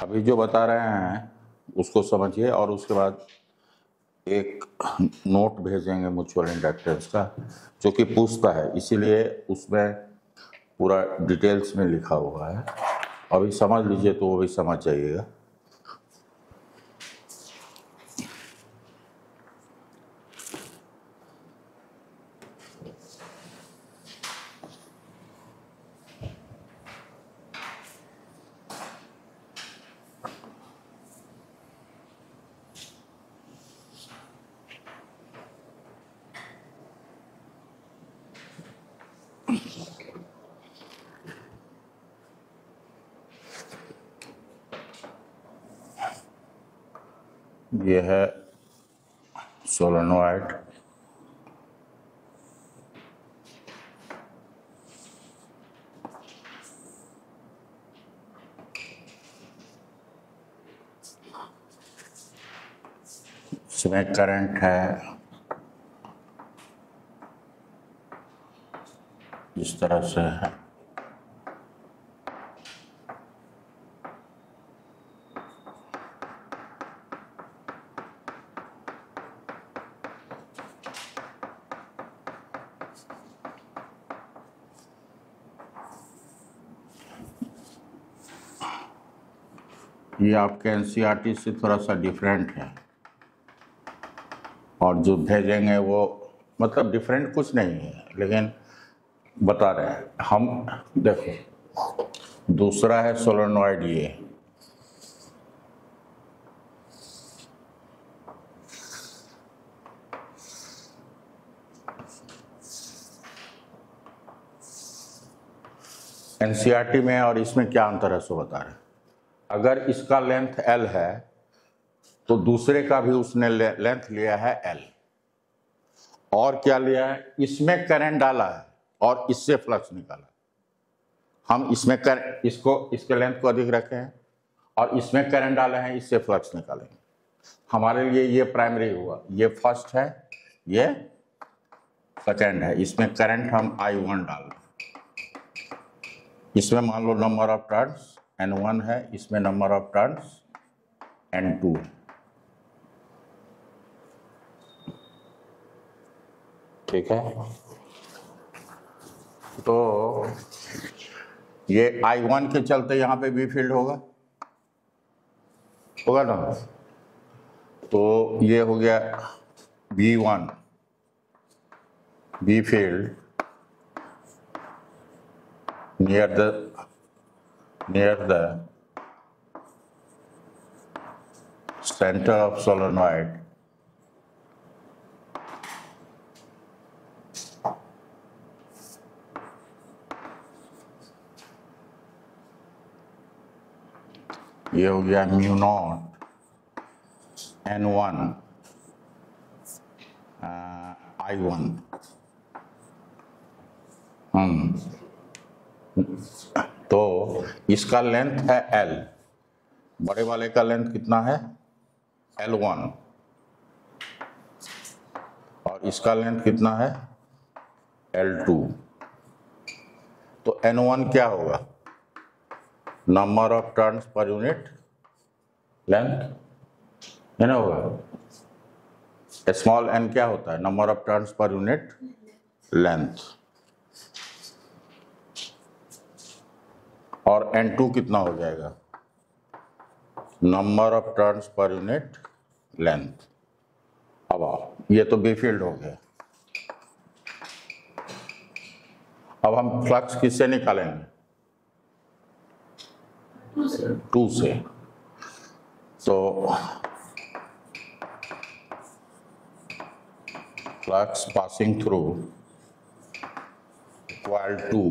अभी जो बता रहे हैं उसको समझिए, और उसके बाद एक नोट भेजेंगे म्यूचुअल इंडक्टेंस का, जो कि पूछता है, इसीलिए उसमें पूरा डिटेल्स में लिखा हुआ है। अभी समझ लीजिए तो वो भी समझ जाइएगा। ये है सोलेनोइड, इसमें करंट है इस तरह से है, ये आपके एनसीईआरटी से थोड़ा सा डिफरेंट है, और जो भेजेंगे वो मतलब डिफरेंट कुछ नहीं है, लेकिन बता रहे हैं हम। देखो, दूसरा है सोलेनॉइड, ये एनसीईआरटी में और इसमें क्या अंतर है सो बता रहे हैं। अगर इसका लेंथ L है तो दूसरे का भी उसने लेंथ लिया है L, और क्या लिया है, इसमें करंट डाला है और इससे फ्लक्स निकाला। हम इसमें इसके लेंथ को अधिक रखे हैं और इसमें करंट डाले हैं, इससे फ्लक्स निकालेंगे। हमारे लिए ये प्राइमरी हुआ, ये फर्स्ट है, ये सेकेंड है। इसमें करंट हम I1 डाल रहे हैं, इसमें मान लो नंबर ऑफ टर्न्स N1 है, इसमें नंबर ऑफ टर्न्स N2 है। ठीक है, तो ये I1 के चलते यहाँ पे बी फील्ड होगा ना, तो ये हो गया B1, B field near the center of solenoid ये हो गया म्यू नॉट N1 I1। तो इसका लेंथ है L, बड़े वाले का लेंथ कितना है L1, और इसका लेंथ कितना है L2। तो N1 क्या होगा, number of turns per unit length है ना, होगा। स्मॉल n क्या होता है, number of turns per unit length, और N2 कितना हो जाएगा, number of turns per unit length. अब आओ, ये तो बी फील्ड हो गया। अब हम फ्लक्स किससे निकालेंगे, 2 से। तो flux passing through equal to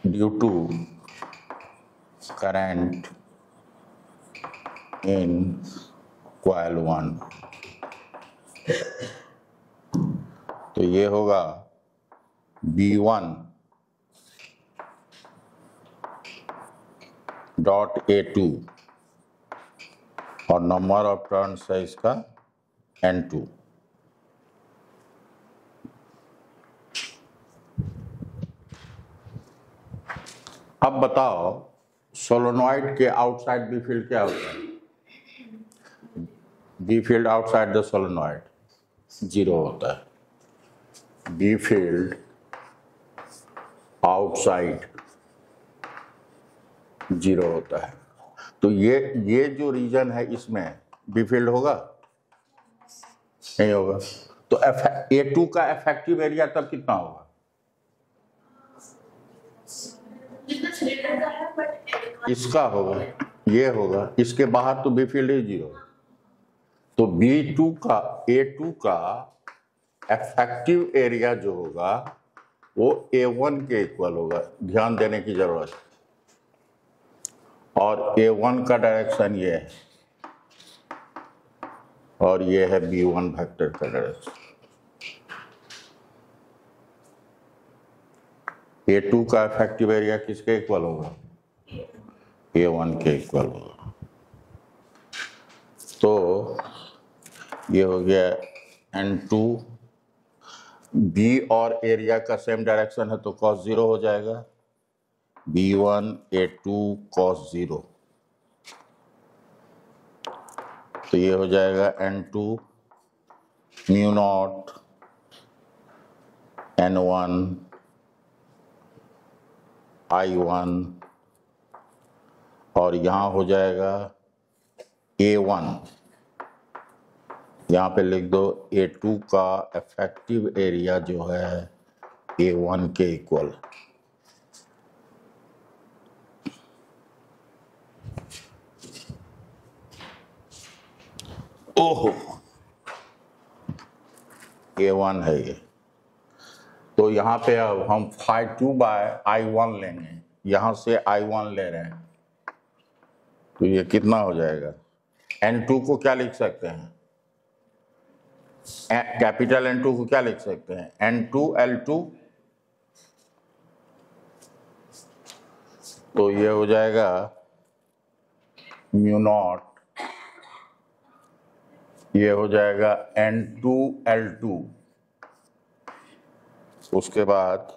due to current in coil 1। तो ये होगा B1 डॉट A2 और नंबर ऑफ टर्न्स है इसका N2। अब बताओ सोलेनॉइड के आउटसाइड बी फील्ड क्या होता है, B field outside the solenoid 0 होता है। बी फील्ड आउटसाइड 0 होता है। तो ये जो रीजन है इसमें बी फील्ड होगा, नहीं होगा। तो A2 का इफेक्टिव एरिया तब कितना होगा, इसका होगा, ये होगा, इसके बाहर तो बी फील्ड ही 0। तो A2 का इफेक्टिव एरिया जो होगा वो A1 के इक्वल होगा, ध्यान देने की जरूरत है। और A1 का डायरेक्शन ये है और ये है B1 वेक्टर का डायरेक्शन। A2 का इफेक्टिव एरिया किसके इक्वल होगा, A1 के इक्वल होगा। ये हो गया N2, बी और एरिया का सेम डायरेक्शन है तो cos 0 हो जाएगा, B1 A2 cos 0, तो ये हो जाएगा N2 mu naught N1 I1, और यहाँ हो जाएगा A1, यहाँ पे लिख दो A2 का इफेक्टिव एरिया जो है A1 के इक्वल। ओहो, A1 है ये, तो यहाँ पे अब हम phi2 बाय I1 लेंगे, यहाँ से I1 ले रहे हैं, तो ये कितना हो जाएगा? N2 को क्या लिख सकते हैं? कैपिटल N2 को क्या लिख सकते हैं? N2L2, तो ये हो जाएगा म्यू नॉट, ये हो जाएगा N2L2, उसके बाद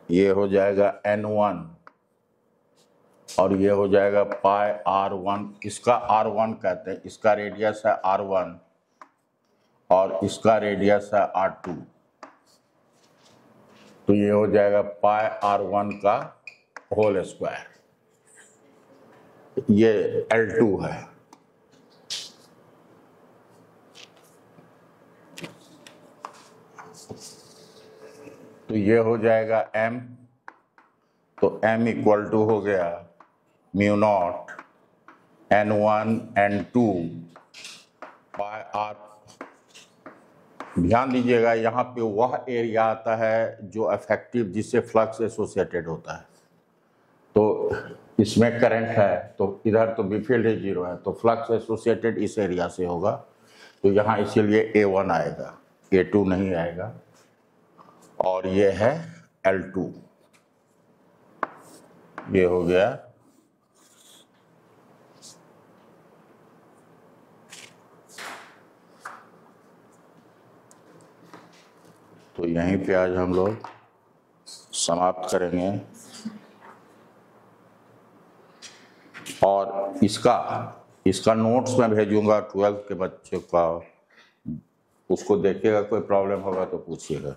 ये हो जाएगा N1, और ये हो जाएगा पाई R1, इसका R1 कहते हैं, इसका रेडियस है R1 और इसका रेडियस है R2, तो ये हो जाएगा पाई R1 का होल स्क्वायर, ये L2 है। तो ये हो जाएगा M, तो M इक्वल टू हो गया mu naught N1 N2 bye R। ध्यान दीजिएगा यहाँ पे वह एरिया आता है जो इफेक्टिव, जिससे फ्लक्स एसोसिएटेड होता है, तो इसमें करंट है तो इधर तो बी फील्ड ही 0 है, तो फ्लक्स एसोसिएटेड इस एरिया से होगा, तो यहाँ इसीलिए A1 आएगा, A2 नहीं आएगा, और ये है L2, ये हो गया। तो यहीं पे आज हम लोग समाप्त करेंगे, और इसका नोट्स मैं भेजूंगा 12th के बच्चों का, उसको देखिएगा, कोई प्रॉब्लम होगा तो पूछिएगा।